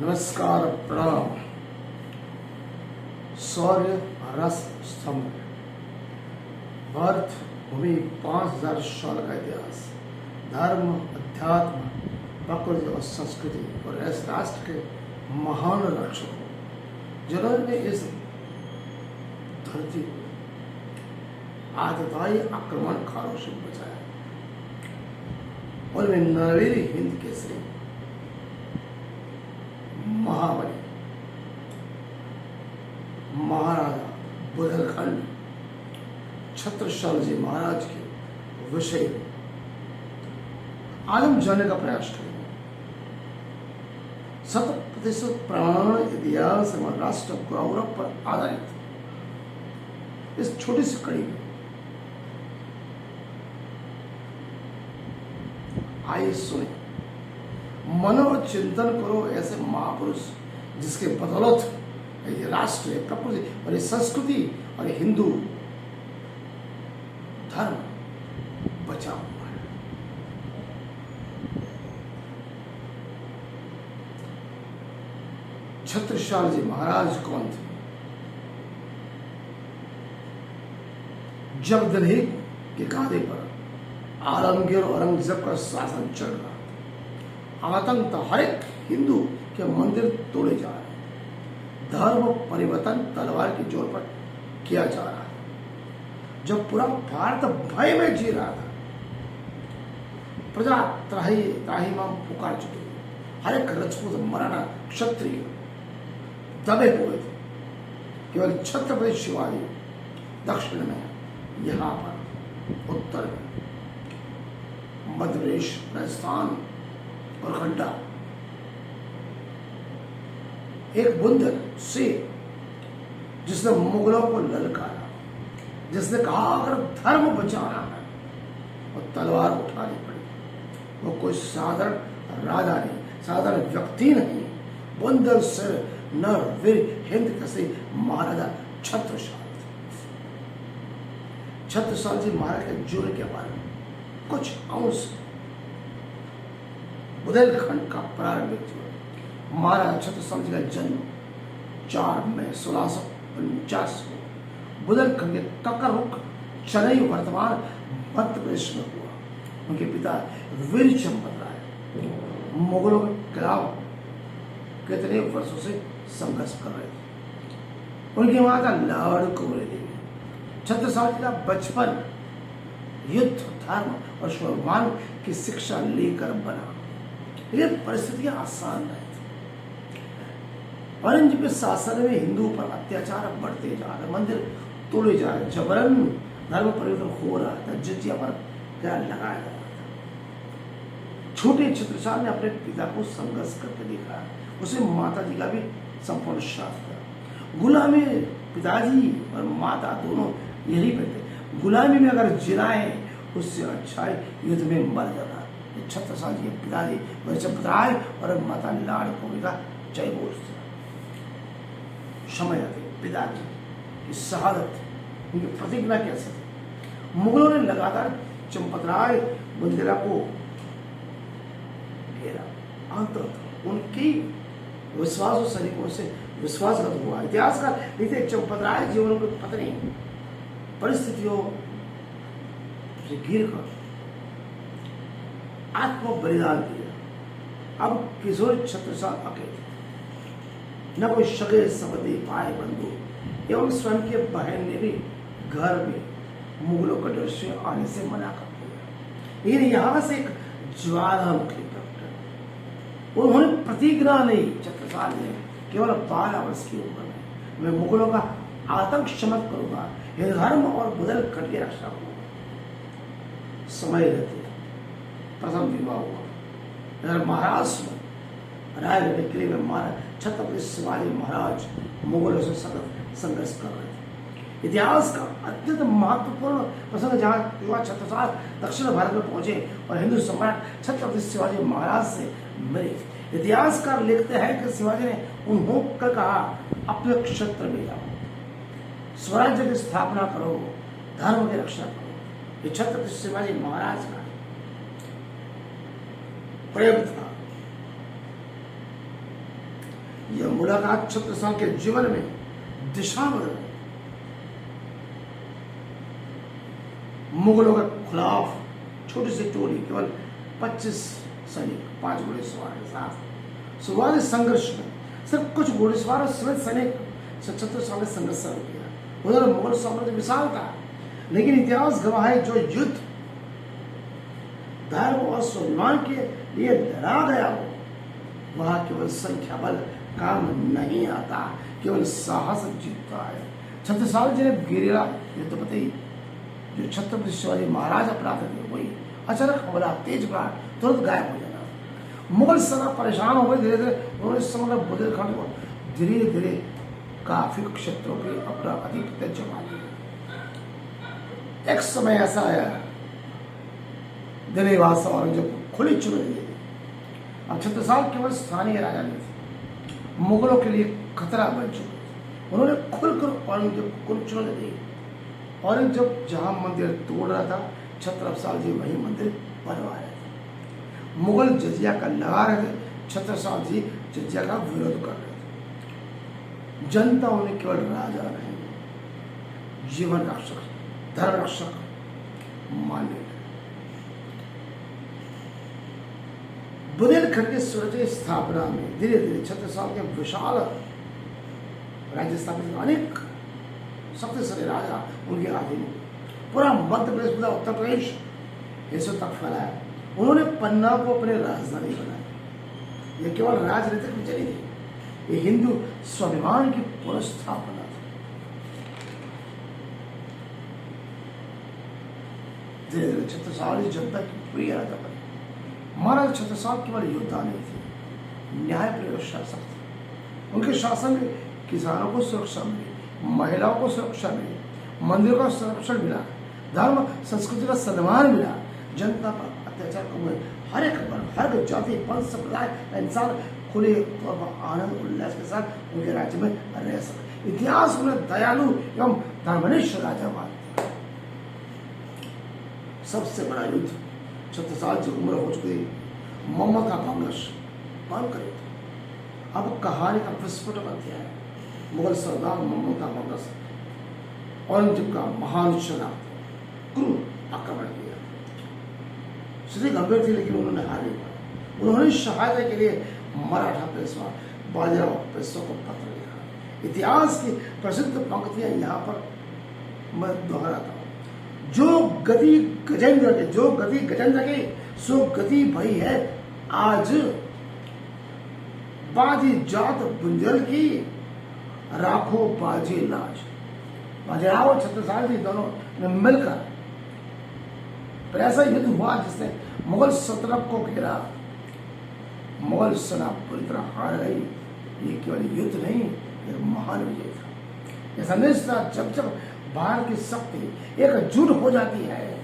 नमस्कार प्रणाम। शौर्य रस स्तंभ, भारत भूमि 5000 साल का इतिहास, धर्म, अध्यात्म, प्रकृति और संस्कृति और इस राष्ट्र के महान रक्षकों जिन्होंने इस धरती को आतताई आक्रमणकारों से बचाया। उनमें नरवीर हिंद केसरी महाबली महाराजा बुंदेलखंड छत्रसाल जी महाराज के विषय में आज हम जानने का प्रयास करेंगे। 100% प्रमाण इतिहास एवं राष्ट्र गौरव पर आधारित इस छोटी सी कड़ी में आइए सुने, मनोचिंतन करो ऐसे महापुरुष जिसके बदौलत ये राष्ट्र, ये प्रकृति और ये संस्कृति और ये हिंदू धर्म बचा हुआ है। छत्रसाल जी महाराज कौन थे? जब दिल्ली के गादे पर आलमगीर औरंगजेब का शासन चल रहा था, आतंक था, हर एक हिंदू के मंदिर तोड़े जा रहे थे, धर्म परिवर्तन तलवार के जोर पर किया जा रहा था। जब पूरा भारत भय में जी रहा था, प्रजा त्राहिमाम पुकार चुकी थी, हर एक राजपूत मराठा क्षत्रिय दबे हुए थे। केवल छत्रपति शिवाजी दक्षिण में, यहाँ पर उत्तर में मध्य प्रदेश, राजस्थान और खंडा एक बुंदेल से जिसने मुगलों को ललकारा, जिसने कहा अगर धर्म बचाना है और तलवार उठानी पड़ी। वो कोई साधारण राजा नहीं, साधारण व्यक्ति नहीं, बुंदेल से नरवीर हिंद कैसे महाराजा छत्रसाल। छत्रसाल जी महाराज के जुर्म के बारे में कुछ अंश बुंदेलखंड का प्रारंभिक जीवन। महाराजा छत्रसाल जी का जन्म 4 मई 1649 को बुंदेलखंड के ककरहुक चेन्नई वर्तमान मध्य प्रदेश में हुआ। उनके पिता वीर चंपत राय मुगलों के खिलाफ कितने वर्षों से संघर्ष कर रहे थे। उनकी माता लाड़ कुंवरी देवी। छत्रसाल जी का बचपन युद्ध, धर्म और स्वाभिमान की शिक्षा लेकर बना। ये परिस्थितियां आसान नहीं थी। औरंगजेब के शासन में हिंदुओं पर अत्याचार बढ़ते जा रहे, मंदिर तोड़े जा रहे, जबरन धर्म परिवर्तन हो रहा था, जिजिया पर क्या लगाया जा रहा था। छोटे छत्रसाल ने अपने पिता को संघर्ष करके देखा, उसे माता जी का भी संपूर्ण साथ था। गुलामी, पिताजी और माता दोनों यही पे थे। गुलामी में अगर जिराए उससे अच्छा युद्ध में मर जाना। छत्रसाल जी के पिताजी वीरचंपत राय और माता लाड़ कुंवरी का जय बोल समय आते पिताजी की शहादत, उनकी प्रतिज्ञा कैसे थी। मुगलों ने लगातार चंपत राय बुंदेला को घेरा, अंत उनकी विश्वास सैनिकों से विश्वासघात हुआ। इतिहासकार लिखते चंपत राय जी उनकी पत्नी परिस्थितियों से घिर कर आत्म बलिदान दिया। अब किशोर छत्रसाल अकेले, न कोई सगे संबंधी, भाई बंधु एवं स्वयं के बहन ने भी घर में मुगलों के डर से आने से मना कर दिया। लेकिन यहां से एक ज्वालामुखी प्रकट। उन्होंने प्रतिज्ञा नहीं, छत्रसाल ने केवल 12 वर्ष की उम्र में मैं मुगलों का आतंक शमन करूंगा, हिंदू धर्म और बुंदेलखंड की रक्षा करूंगा। समय रहते प्रथम विवाह हुआ महाराष्ट्र में, रायगढ़ किले में महाराज छत्रपति शिवाजी महाराज मुगलों से सतत संघर्ष कर रहे थे। इतिहास का अत्यंत महत्वपूर्ण प्रसंग जहां युवा छत्रसाल दक्षिण भारत में पहुंचे और हिंदू सम्राट छत्रपति शिवाजी महाराज से मिले। इतिहासकार लिखते हैं कि शिवाजी ने उन्हों का कहा, अपने क्षेत्र में जाओ, स्वराज्य की स्थापना करो, धर्म की रक्षा करो। ये छत्रपति शिवाजी महाराज का प्रेम था। यह मुलाकात छत्रसाल के जीवन में दिशा बदल गई। मुगलों के खिलाफ छोटी सी टोली केवल 25 सैनिक 5 घोड़ेसवार के साथ शुरुआती संघर्ष में सिर्फ कुछ घोड़ेसवार और समेत सैनिक से छत्रसाल ने संघर्ष शुरू किया। उधर मुगल साम्राज्य विशाल था, लेकिन इतिहास गवाह है जो युद्ध धर्म और स्वाभिमान के लिए लड़ा गया हो वहां केवल संख्या बल काम नहीं आता, केवल साहस जीतता है। छत्रसाल जी ने गेरिला युद्धपति जो छत्रपति शिवाजी महाराज अपराध थे वही अचानक हमला तेज प्रहार तुरंत गायब हो जाना। मुगल सेना परेशान हो गई। धीरे धीरे उन्होंने समग्र बुंदेलखंड को धीरे धीरे काफी क्षेत्रों के अपना अधिपत्य जमा लिया। एक समय ऐसा आया दिल्ली वास्तव औरंगजेब खुली चुनौती दी। अब छत्रसाल केवल स्थानीय राजा नहीं थे, मुगलों के लिए खतरा बन चुके थे। उन्होंने खुलकर औरंगजेब को खुली चुनौती दी। औरंगजेब जहां मंदिर तोड़ रहा था, छत्रसाल जी वही मंदिर बनवा रहे थे। मुगल जजिया का लगा रहे थे, छत्रसाल जी जजिया का विरोध कर रहे थे। जनता उन्हें केवल राजा नहीं, जीवन रक्षक, धर्म रक्षक मानने लगे। बुंदेलखंड की सुरक्षित स्थापना में धीरे धीरे छत्रसाल के विशाल राज्य स्थापित अनेक शक्तिशाली राजा उनके अधीन हुए। पूरा मध्य प्रदेश, पूरा उत्तर प्रदेश हिस्सों तक फैलाया। उन्होंने पन्ना को अपनी राजधानी बनाया। यह केवल राजनीतिक विजय नहीं थी, ये हिंदू स्वाभिमान की पुनर्स्थापना थी। धीरे धीरे छत्रसाल जनता की प्रिय राजा बने। महाराज छत्रसाल केवल योद्धा नहीं थे, न्यायप्रिय शासक थे। उनके शासन में किसानों को सुरक्षा मिली, महिलाओं को सुरक्षा मिली, मंदिरों का संरक्षण मिला, धर्म संस्कृति का सम्मान मिला। जनता पर अत्याचार कम हुए। हर एक वर्ण, हर जाति, पंथ, संप्रदाय का इंसान खुले तौर पर आनंद उल्लास के साथ उनके राज्य में रह सके। इतिहास में दयालु एवं धर्मनिष्ठ राजा मानते हैं। सबसे बड़ा युद्ध छत्रसाल जी उम्र हो चुकी ममता कांग्रेस मान करे। अब कहानी का विस्फोटक अध्याय है। मुगल सरदार ममता कांग्रेस औरंगजेब का महान शरणार्थी क्रूर आक्रमण किया। स्थिति गंभीर थी, लेकिन उन्होंने हार नहीं पाया। उन्होंने सहायता के लिए मराठा पेशवा बाजीराव पेशवा को पत्र लिखा। इतिहास की प्रसिद्ध पंक्तियां यहाँ पर मैं दोहराता हूँ। जो गति गजेंद्र के सो गति भई है आज, बाजी जात बुंदेल की राखो बाजी लाज। बाजीराव और छत्रसाल जी दोनों ने मिलकर पर ऐसा युद्ध हुआ जिसने मुगल सल्तनत को घेरा। मुगल सेना पूरी तरह हार गई। ये केवल युद्ध नहीं, एक महान विजय था। यह संदेश था जब जब भारत की शक्ति एकजुट हो जाती है,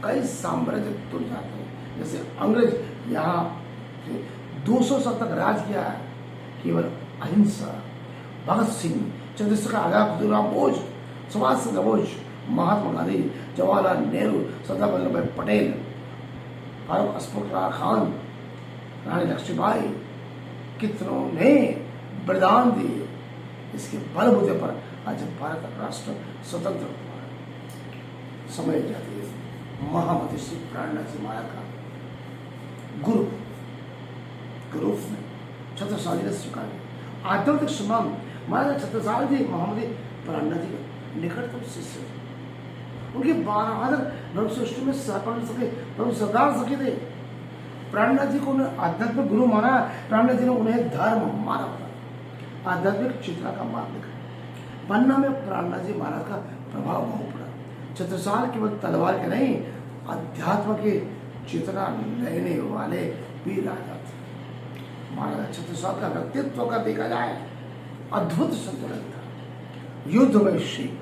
कई साम्राज्य टूट जाते हैं। जैसे अंग्रेज यहाँ 200 साल तक राज किया है। केवल अहिंसा, भगत सिंह, चंद्रशेखर आजाद, खुदीराम बोस, सुभाष चंद्र बोस, महात्मा गांधी, जवाहरलाल नेहरू, सरदार वल्लभ भाई पटेल, फारूक अशफाक खान, रानी लक्ष्मीबाई, कितनों ने बलिदान दिए। इसके बलबूते पर आज भारत राष्ट्र स्वतंत्र हुआ है। समय जाती है महामती श्री प्राणनाथ जी महाराज का गुरु के रूप में छत्रसाल जी ने स्वीकार किया। आध्यात्मिक सम्मान महाराज छत्रसाल जी महामती प्राणनाथ जी के निकटतम शिष्य थे। उनके 12 धर्म सृष्टि में सहपर्ण सके, धर्म सरदार सके थे। प्राणनाथ जी को उन्हें आध्यात्मिक गुरु माना। प्राणनाथ जी ने उन्हें धर्म माना था, आध्यात्मिक चेतना का मार्ग दिखाया। पन्ना में प्राणनाथ जी महाराज का प्रभाव बहुत पड़ा। छत्रसाल केवल तलवार के नहीं, अध्यात्म की चेतना लेने वाले भी राजा थे। महाराज छत्रसाल का व्यक्तित्व का देखा जाए अद्भुत संतुलन था। युद्ध में शील,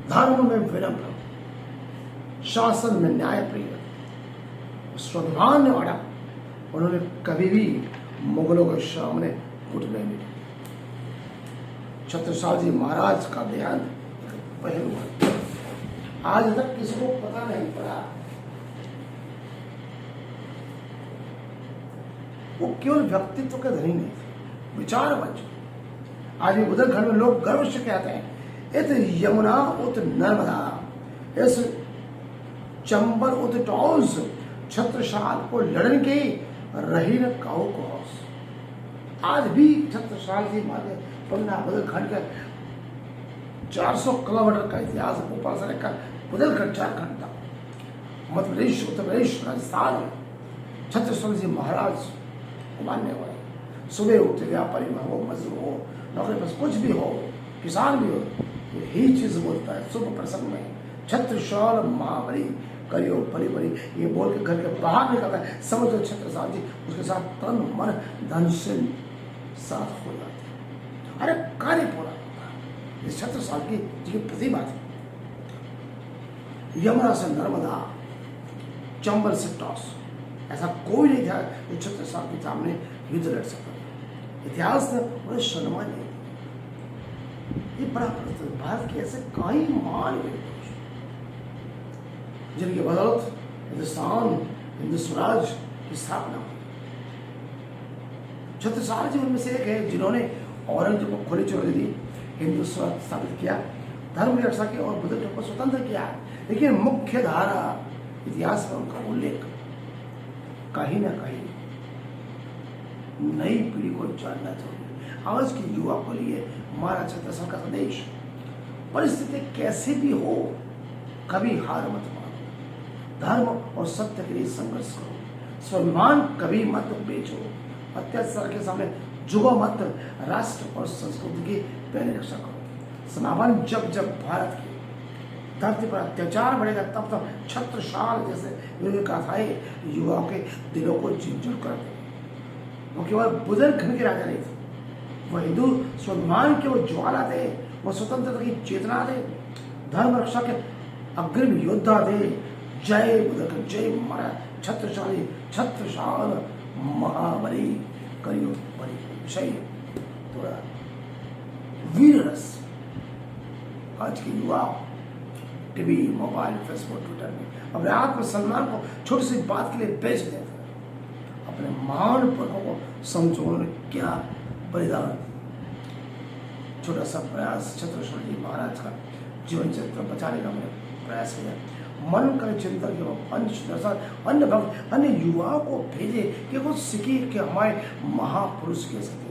धर्म में विनम्र, शासन में न्यायप्रिय, स्वाभिमान ने वाड़ा। उन्होंने कभी भी मुगलों के सामने घुटने नहीं दिए। छत्रसाल जी महाराज का देहांत पहलू है, आज तक किसी को पता नहीं पड़ा। वो केवल व्यक्तित्व के धनी नहीं थे, विचार बन चुके। आज भी बुंदेलखंड में लोग गर्व से कहते हैं इत यमुना उत नर्मदा, इस चंबल उत टॉल्स, छत्रसाल को लड़न के रही न काऊ कोस। आज भी छत्रसाल जी मार्ग पन्ना बुंदेलखंड के 400 किलोमीटर का इतिहास है। भोपाल से लेकर बुंदेलखंड झारखंड तक, मध्य प्रदेश, उत्तर प्रदेश, राजस्थान में छत्रसाल जी महाराज को मानने वाले सुबह उठते व्यापारी हो, मजदूर हो, नौकरी बस कुछ भी हो, किसान भी हो, यही चीज बोलता है शुभ प्रसंग में छत्रसाल महाबली करियो बड़ी बड़ी, ये बोल के घर के बाहर निकलता है। समझो छत्रसाल जी उसके साथ तन मन धन से साथ हो जाते हैं। अरे कार्य पूरा होता है। इस छत्रसाल की जी प्रतिभा थी। यमुना से नर्मदा, चंबल से टॉस, ऐसा कोई नहीं था जो छत्रसाल के सामने युद्ध लड़ सकता था। इतिहास ने उन्हें सम्मान नहीं दिया। ये बड़ा भारत के ऐसे कई महान व्यक्ति जिनके बदौलत हिंदुस्तान, हिंदू स्वराज की स्थापना हुई। छत्रसाल जी उनमें से एक है जिन्होंने औरंगजेब को खुली चुनौती दी, हिंदू स्वराज स्थापित किया, धर्म की रक्षा की और बुद्ध को स्वतंत्र किया। लेकिन मुख्य धारा इतिहास में उनका उल्लेख कहीं ना कहीं नई पीढ़ी को जानना चाहिए। आज के युवा को लिए हमारा छत्रसाल का संदेश, परिस्थिति कैसे भी हो कभी हार मत मानो, धर्म और सत्य के लिए संघर्ष करो, स्वाभिमान कभी मत बेचो, अत्याचार के सामने झुको मत, राष्ट्र और संस्कृति की पहले रक्षा करो। समापन जब जब भारत की धरती पर अत्याचार बढ़ेगा तब तब छत्रसाल जैसे वीर गाथाएं युवाओं के दिलों को झिझक कर देंगे। वो केवल बुंदेलखंड के राजा नहीं थे, वो हिंदू स्वाभिमान के वो ज्वाला थे, वो स्वतंत्रता की चेतना थे, धर्म रक्षा के अग्रिम योद्धा थे। जय बुंदेलखंड, जय महाराज छत्रसाली, छत्रसाल महाबली करियो बड़ी विषय थोड़ा वीर रस। आज के युवा टीवी, मोबाइल, फेसबुक, ट्विटर में अपने आत्मसम्मान को छोटी सी बात के लिए बेच देते हैं। अपने महान पुरखों को समझो उन्होंने क्या बलिदान। छोटा सा प्रयास छत्रसाल जी महाराज का जीवन चरित्र बचाने का मैंने प्रयास किया। मन का चिंतन के पंच दर्शन अन्य भक्त अन्य युवाओं को भेजे कि वो सीखे कि हमारे महापुरुष कैसे थे।